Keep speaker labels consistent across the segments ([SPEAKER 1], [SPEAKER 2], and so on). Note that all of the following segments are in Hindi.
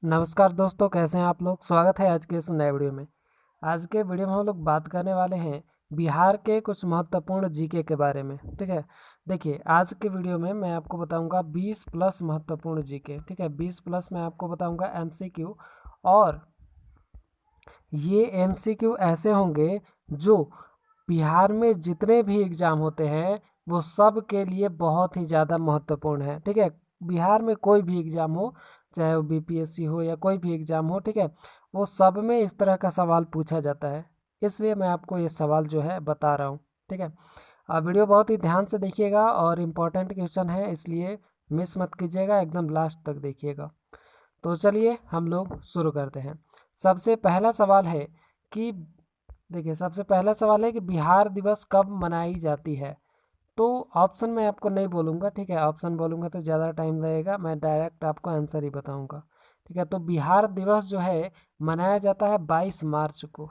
[SPEAKER 1] नमस्कार दोस्तों, कैसे हैं आप लोग। स्वागत है आज के इस नए वीडियो में। आज के वीडियो में हम लोग बात करने वाले हैं बिहार के कुछ महत्वपूर्ण जीके के बारे में। ठीक है, देखिए आज के वीडियो में मैं आपको बताऊंगा 20 प्लस महत्वपूर्ण जीके। ठीक है, 20 प्लस मैं आपको बताऊंगा एमसीक्यू, और ये एमसीक्यू ऐसे होंगे जो बिहार में जितने भी एग्ज़ाम होते हैं वो सब के लिए बहुत ही ज़्यादा महत्वपूर्ण है। ठीक है, बिहार में कोई भी एग्ज़ाम हो, चाहे वो बीपीएससी हो या कोई भी एग्ज़ाम हो, ठीक है, वो सब में इस तरह का सवाल पूछा जाता है। इसलिए मैं आपको ये सवाल जो है बता रहा हूँ। ठीक है, आप वीडियो बहुत ही ध्यान से देखिएगा और इम्पोर्टेंट क्वेश्चन है, इसलिए मिस मत कीजिएगा, एकदम लास्ट तक देखिएगा। तो चलिए हम लोग शुरू करते हैं। सबसे पहला सवाल है कि देखिए, सबसे पहला सवाल है कि बिहार दिवस कब मनाई जाती है। तो ऑप्शन मैं आपको नहीं बोलूँगा, ठीक है, ऑप्शन बोलूँगा तो ज़्यादा टाइम लगेगा, मैं डायरेक्ट आपको आंसर ही बताऊँगा। ठीक है, तो बिहार दिवस जो है मनाया जाता है 22 मार्च को।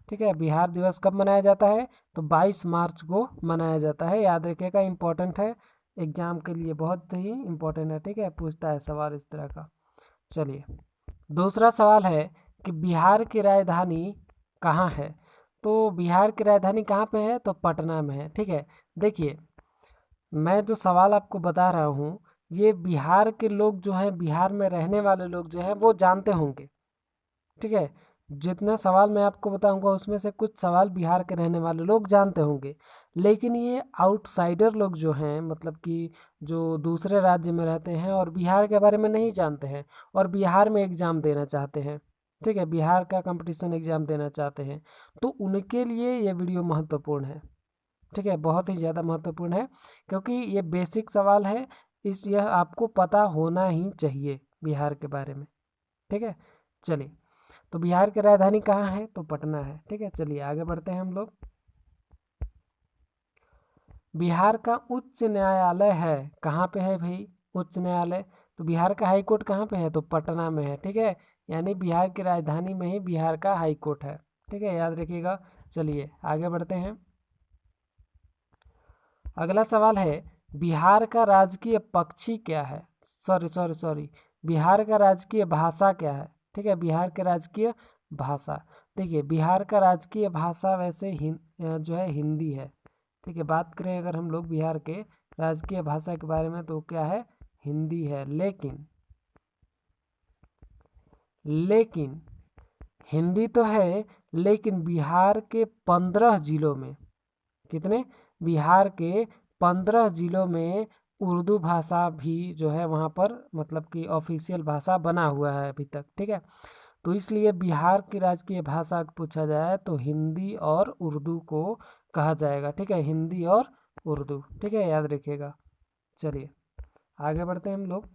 [SPEAKER 1] ठीक है, बिहार दिवस कब मनाया जाता है, तो 22 मार्च को मनाया जाता है। याद रखिएगा, इम्पोर्टेंट है, एग्जाम के लिए बहुत ही इम्पोर्टेंट है। ठीक है, पूछता है सवाल इस तरह का। चलिए, दूसरा सवाल है कि बिहार की राजधानी कहाँ है। तो बिहार की राजधानी कहाँ पे है, तो पटना में है। ठीक है, देखिए मैं जो सवाल आपको बता रहा हूँ, ये बिहार के लोग जो हैं, बिहार में रहने वाले लोग जो हैं वो जानते होंगे। ठीक है, जितना सवाल मैं आपको बताऊंगा उसमें से कुछ सवाल बिहार के रहने वाले लोग जानते होंगे, लेकिन ये आउटसाइडर लोग जो हैं, मतलब कि जो दूसरे राज्य में रहते हैं और बिहार के बारे में नहीं जानते हैं और बिहार में एग्ज़ाम देना चाहते हैं, ठीक है, बिहार का कंपटीशन एग्ज़ाम देना चाहते हैं, तो उनके लिए ये वीडियो महत्वपूर्ण है। ठीक है, बहुत ही ज़्यादा महत्वपूर्ण है, क्योंकि ये बेसिक सवाल है, इस यह आपको पता होना ही चाहिए बिहार के बारे में। ठीक है, चलिए, तो बिहार की राजधानी कहाँ है, तो पटना है। ठीक है, चलिए आगे बढ़ते हैं हम लोग। बिहार का उच्च न्यायालय है कहाँ पे है भाई, उच्च न्यायालय, तो बिहार का हाई कोर्ट कहाँ पे है, तो पटना में है। ठीक है, यानी बिहार की राजधानी में ही बिहार का हाई कोर्ट है। ठीक है, याद रखिएगा। चलिए आगे बढ़ते हैं। अगला सवाल है, बिहार का राजकीय पक्षी क्या है, सॉरी, बिहार का राजकीय भाषा क्या है। ठीक है, बिहार के राजकीय भाषा, देखिए बिहार का राजकीय भाषा वैसे जो है हिंदी है। ठीक है, बात करें अगर हम लोग बिहार के राजकीय भाषा के बारे में, तो क्या है, हिंदी है। लेकिन हिंदी तो है, लेकिन बिहार के 15 जिलों में, कितने, बिहार के 15 जिलों में उर्दू भाषा भी जो है वहाँ पर, मतलब कि ऑफिशियल भाषा बना हुआ है अभी तक। ठीक है, तो इसलिए बिहार की राजकीय भाषा पूछा जाए तो हिंदी और उर्दू को कहा जाएगा। ठीक है, हिंदी और उर्दू। ठीक है, याद रखिएगा। चलिए आगे बढ़ते हैं हम लोग।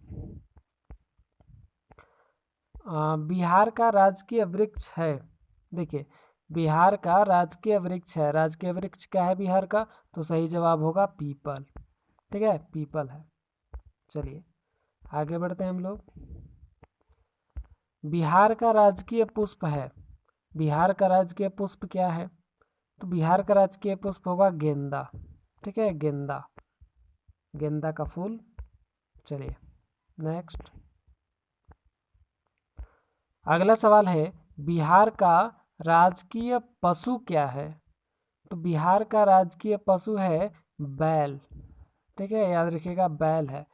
[SPEAKER 1] बिहार का राजकीय वृक्ष है, देखिए बिहार का राजकीय वृक्ष है, राजकीय वृक्ष क्या है बिहार का, तो सही जवाब होगा पीपल। ठीक है, पीपल है। चलिए आगे बढ़ते हैं हम लोग। बिहार का राजकीय पुष्प है, बिहार का राजकीय पुष्प क्या है, तो बिहार का राजकीय पुष्प होगा गेंदा। ठीक है, गेंदा, गेंदा का फूल। चलिए नेक्स्ट, अगला सवाल है, बिहार का राजकीय पशु क्या है, तो बिहार का राजकीय पशु है बैल। ठीक है, याद रखिएगा, बैल है।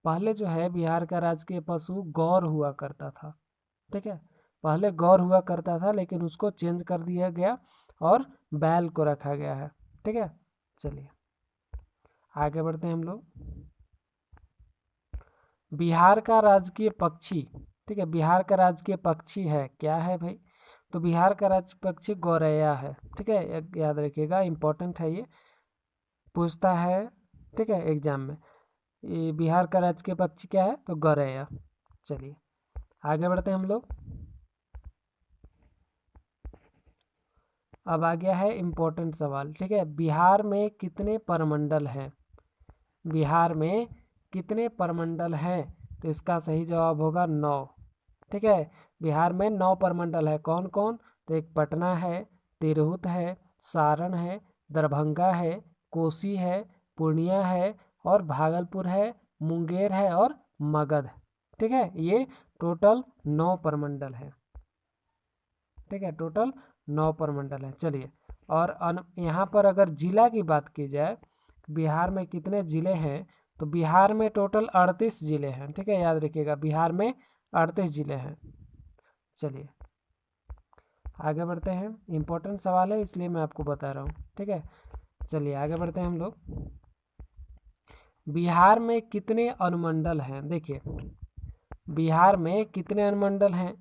[SPEAKER 1] पहले जो है बिहार का राजकीय पशु गौर हुआ करता था। ठीक है, पहले गौर हुआ करता था, लेकिन उसको चेंज कर दिया गया और बैल को रखा गया है। ठीक है, चलिए आगे बढ़ते हैं हम लोग। बिहार का राजकीय पक्षी, ठीक है, बिहार का राजकीय पक्षी है क्या है भाई, तो बिहार का राजकीय पक्षी गौरैया है। ठीक है, याद रखिएगा, इंपॉर्टेंट है ये, पूछता है। ठीक है, एग्जाम में, ये बिहार का राजकीय पक्षी क्या है, तो गौरैया। चलिए आगे बढ़ते हैं हम लोग। अब आ गया है इम्पोर्टेंट सवाल। ठीक है, बिहार में कितने परमंडल हैं, बिहार में कितने परमंडल हैं, तो इसका सही जवाब होगा 9। ठीक है, बिहार में 9 परमंडल है। कौन कौन, तो एक पटना है, तिरहुत है, सारण है, दरभंगा है, कोसी है, पूर्णिया है और भागलपुर है, मुंगेर है और मगध। ठीक है, ये टोटल 9 प्रमंडल है। ठीक है, टोटल 9 प्रमंडल है। चलिए, और यहाँ पर अगर जिला की बात की जाए, बिहार में कितने जिले हैं, तो बिहार में टोटल 38 जिले हैं। ठीक है, याद रखिएगा, बिहार में 38 जिले हैं। चलिए आगे बढ़ते हैं, इम्पोर्टेंट सवाल है इसलिए मैं आपको बता रहा हूँ। ठीक है, चलिए आगे बढ़ते हैं हम लोग। बिहार में कितने अनुमंडल हैं? देखिए, बिहार में कितने अनुमंडल हैं,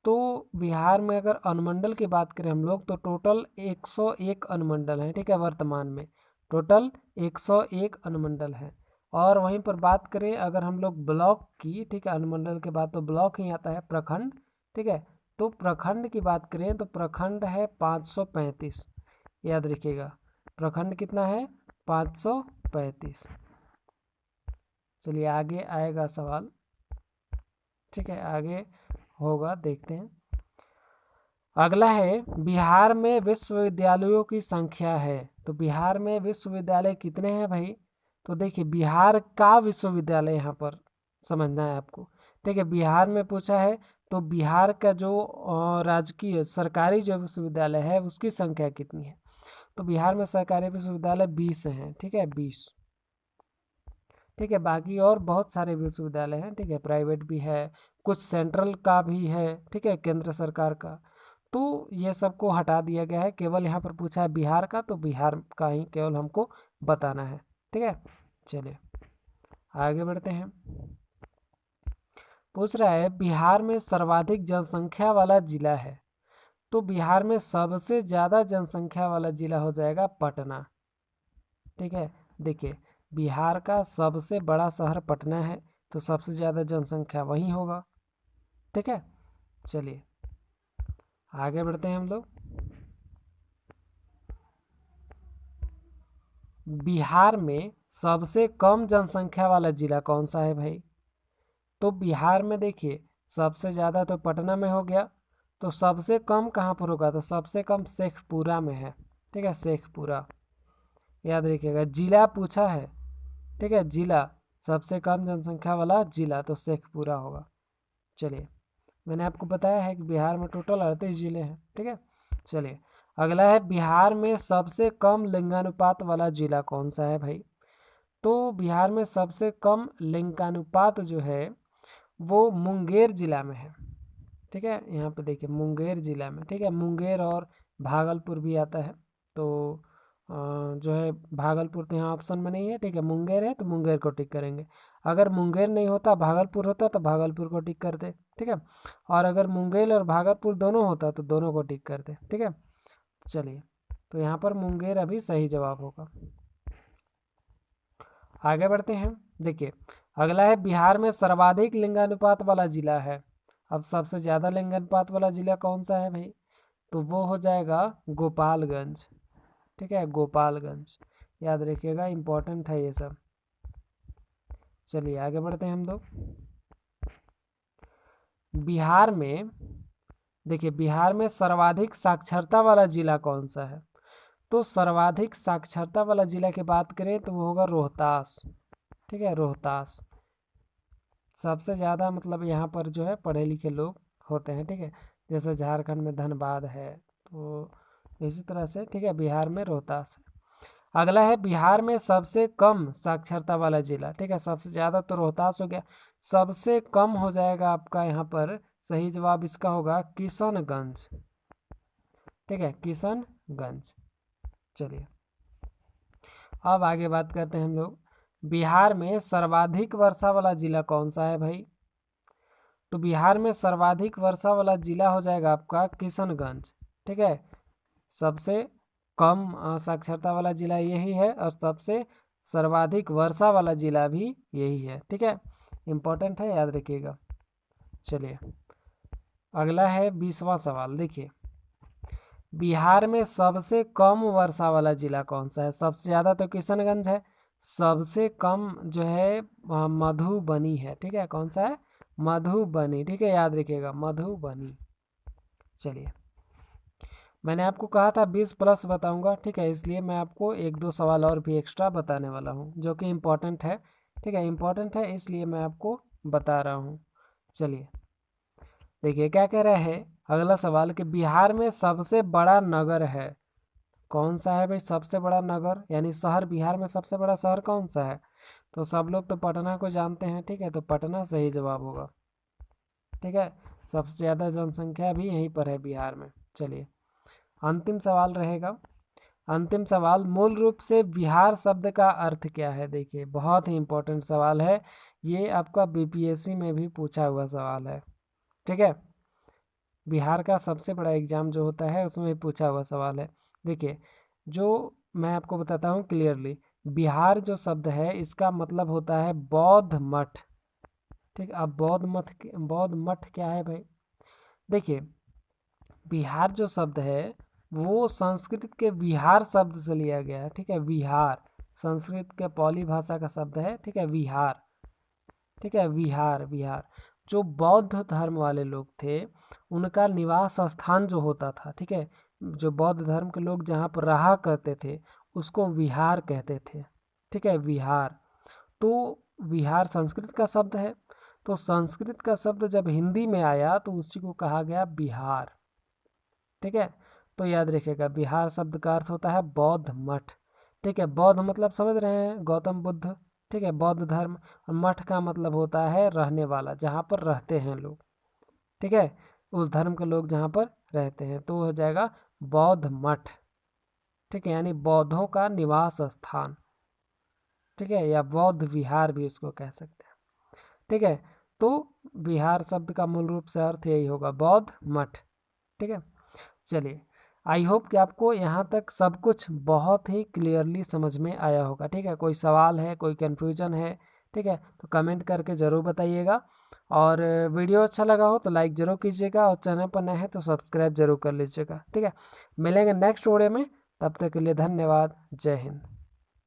[SPEAKER 1] तो बिहार में अगर अनुमंडल की बात करें हम लोग तो टोटल 101 अनुमंडल हैं। ठीक है, वर्तमान में टोटल 101 अनुमंडल हैं। और वहीं पर बात करें अगर हम लोग ब्लॉक की, ठीक है, अनुमंडल के बाद तो ब्लॉक ही आता है, प्रखंड। ठीक है, तो प्रखंड की बात करें तो प्रखंड है 535। याद रखिएगा, प्रखंड कितना है? 535। चलिए आगे आएगा सवाल। ठीक है, आगे होगा, देखते हैं। अगला है, बिहार में विश्वविद्यालयों की संख्या है। तो बिहार में विश्वविद्यालय कितने हैं भाई? तो देखिए, बिहार का विश्वविद्यालय यहाँ पर समझना है आपको। ठीक है, बिहार में पूछा है तो बिहार का जो राजकीय सरकारी जो विश्वविद्यालय है उसकी संख्या कितनी है? तो बिहार में सरकारी विश्वविद्यालय 20 हैं। ठीक है, 20। ठीक है, बाकी और बहुत सारे विश्वविद्यालय हैं। ठीक है, प्राइवेट भी है, कुछ सेंट्रल का भी है। ठीक है, केंद्र सरकार का। तो ये सबको हटा दिया गया है, केवल यहाँ पर पूछा है बिहार का, तो बिहार का ही केवल हमको बताना है। ठीक है, चलिए आगे बढ़ते हैं। पूछ रहा है, बिहार में सर्वाधिक जनसंख्या वाला जिला है। तो बिहार में सबसे ज़्यादा जनसंख्या वाला जिला हो जाएगा पटना। ठीक है, देखिए, बिहार का सबसे बड़ा शहर पटना है, तो सबसे ज़्यादा जनसंख्या वहीं होगा। ठीक है, चलिए आगे बढ़ते हैं हम लोग। बिहार में सबसे कम जनसंख्या वाला जिला कौन सा है भाई? तो बिहार में देखिए, सबसे ज़्यादा तो पटना में हो गया, तो सबसे कम कहाँ पर होगा? तो सबसे कम शेखपुरा में है। ठीक है, शेखपुरा। याद रखिएगा, जिला पूछा है। ठीक है, जिला, सबसे कम जनसंख्या वाला जिला तो शेखपुरा होगा। चलिए, मैंने आपको बताया है कि बिहार में टोटल 38 जिले हैं। ठीक है, चलिए अगला है, बिहार में सबसे कम लिंगानुपात वाला जिला कौन सा है भाई? तो बिहार में सबसे कम लिंगानुपात जो है वो मुंगेर जिला में है। ठीक है, यहाँ पे देखिए, मुंगेर जिला में। ठीक है, मुंगेर और भागलपुर भी आता है, तो जो है भागलपुर तो यहाँ ऑप्शन में नहीं है। ठीक है, मुंगेर है तो मुंगेर को टिक करेंगे। अगर मुंगेर नहीं होता, भागलपुर होता, तो भागलपुर को टिक करते। ठीक है, और अगर मुंगेर और भागलपुर दोनों होता तो दोनों को टिक करते। ठीक है, चलिए, तो यहाँ पर मुंगेर अभी सही जवाब होगा। आगे बढ़ते हैं। देखिए, अगला है, बिहार में सर्वाधिक लिंगानुपात वाला जिला है। अब सबसे ज़्यादा लिंगानुपात वाला जिला कौन सा है भाई? तो वो हो जाएगा गोपालगंज। ठीक है, गोपालगंज। याद रखिएगा, इम्पोर्टेंट है ये सब। चलिए आगे बढ़ते हैं हम लोग। बिहार में देखिए, बिहार में सर्वाधिक साक्षरता वाला जिला कौन सा है? तो सर्वाधिक साक्षरता वाला जिला की बात करें तो वो होगा रोहतास। ठीक है, रोहतास सबसे ज़्यादा, मतलब यहाँ पर जो है पढ़े लिखे लोग होते हैं। ठीक है, जैसे झारखंड में धनबाद है, तो इसी तरह से। ठीक है, बिहार में रोहतास है। अगला है, बिहार में सबसे कम साक्षरता वाला जिला। ठीक है, सबसे ज़्यादा तो रोहतास हो गया, सबसे कम हो जाएगा आपका यहाँ पर, सही जवाब इसका होगा किशनगंज। ठीक है, किशनगंज। चलिए अब आगे बात करते हैं हम लोग, बिहार में सर्वाधिक वर्षा वाला जिला कौन सा है भाई? तो बिहार में सर्वाधिक वर्षा वाला जिला हो जाएगा आपका किशनगंज। ठीक है, सबसे कम साक्षरता वाला जिला यही है, और सबसे सर्वाधिक वर्षा वाला जिला भी यही है। ठीक है, इम्पोर्टेंट है, याद रखिएगा। चलिए अगला है 20वां सवाल। देखिए, बिहार में सबसे कम वर्षा वाला जिला कौन सा है? सबसे ज़्यादा तो किशनगंज है, सबसे कम जो है मधुबनी है। ठीक है, कौन सा है? मधुबनी। ठीक है, याद रखिएगा, मधुबनी। चलिए, मैंने आपको कहा था 20 प्लस बताऊंगा। ठीक है, इसलिए मैं आपको एक दो सवाल और भी एक्स्ट्रा बताने वाला हूँ जो कि इम्पोर्टेंट है। ठीक है, इम्पोर्टेंट है इसलिए मैं आपको बता रहा हूँ। चलिए देखिए क्या कह रहा है अगला सवाल कि बिहार में सबसे बड़ा नगर है, कौन सा है भाई सबसे बड़ा नगर यानी शहर, बिहार में सबसे बड़ा शहर कौन सा है? तो सब लोग तो पटना को जानते हैं, ठीक है, तो पटना सही जवाब होगा। ठीक है, सबसे ज़्यादा जनसंख्या भी यहीं पर है बिहार में। चलिए अंतिम सवाल रहेगा। अंतिम सवाल, मूल रूप से बिहार शब्द का अर्थ क्या है? देखिए बहुत ही इंपॉर्टेंट सवाल है ये, आपका बीपीएससी में भी पूछा हुआ सवाल है। ठीक है, बिहार का सबसे बड़ा एग्जाम जो होता है उसमें भी पूछा हुआ सवाल है। देखिए जो मैं आपको बताता हूँ क्लियरली, बिहार जो शब्द है इसका मतलब होता है बौद्ध मठ। ठीक, अब बौद्ध मठ क्या है भाई? देखिए बिहार जो शब्द है वो संस्कृत के विहार शब्द से लिया गया है। ठीक है, विहार संस्कृत के पाली भाषा का शब्द है। ठीक है, विहार। ठीक है, विहार विहार जो बौद्ध धर्म वाले लोग थे उनका निवास स्थान जो होता था, ठीक है, जो बौद्ध धर्म के लोग जहाँ पर रहा करते थे उसको विहार कहते थे। ठीक है, विहार। तो विहार संस्कृत का शब्द है, तो संस्कृत का शब्द जब हिंदी में आया तो उसी को कहा गया बिहार। ठीक है, तो याद रखिएगा बिहार शब्द का अर्थ होता है बौद्ध मठ। ठीक है, बौद्ध मतलब समझ रहे हैं गौतम बुद्ध। ठीक है, बौद्ध धर्म। और मठ का मतलब होता है रहने वाला, जहाँ पर रहते हैं लोग। ठीक है, उस धर्म के लोग जहाँ पर रहते हैं, तो हो जाएगा बौद्ध मठ। ठीक है, यानी बौद्धों का निवास स्थान। ठीक है, या बौद्ध विहार भी उसको कह सकते हैं। ठीक है, तो बिहार शब्द का मूल रूप से अर्थ यही होगा बौद्ध मठ। ठीक है, चलिए आई होप कि आपको यहाँ तक सब कुछ बहुत ही क्लियरली समझ में आया होगा। ठीक है, कोई सवाल है, कोई कन्फ्यूजन है, ठीक है, तो कमेंट करके ज़रूर बताइएगा। और वीडियो अच्छा लगा हो तो लाइक ज़रूर कीजिएगा, और चैनल पर नए हैं तो सब्सक्राइब जरूर कर लीजिएगा। ठीक है, मिलेंगे नेक्स्ट वीडियो में, तब तक के लिए धन्यवाद। जय हिंद।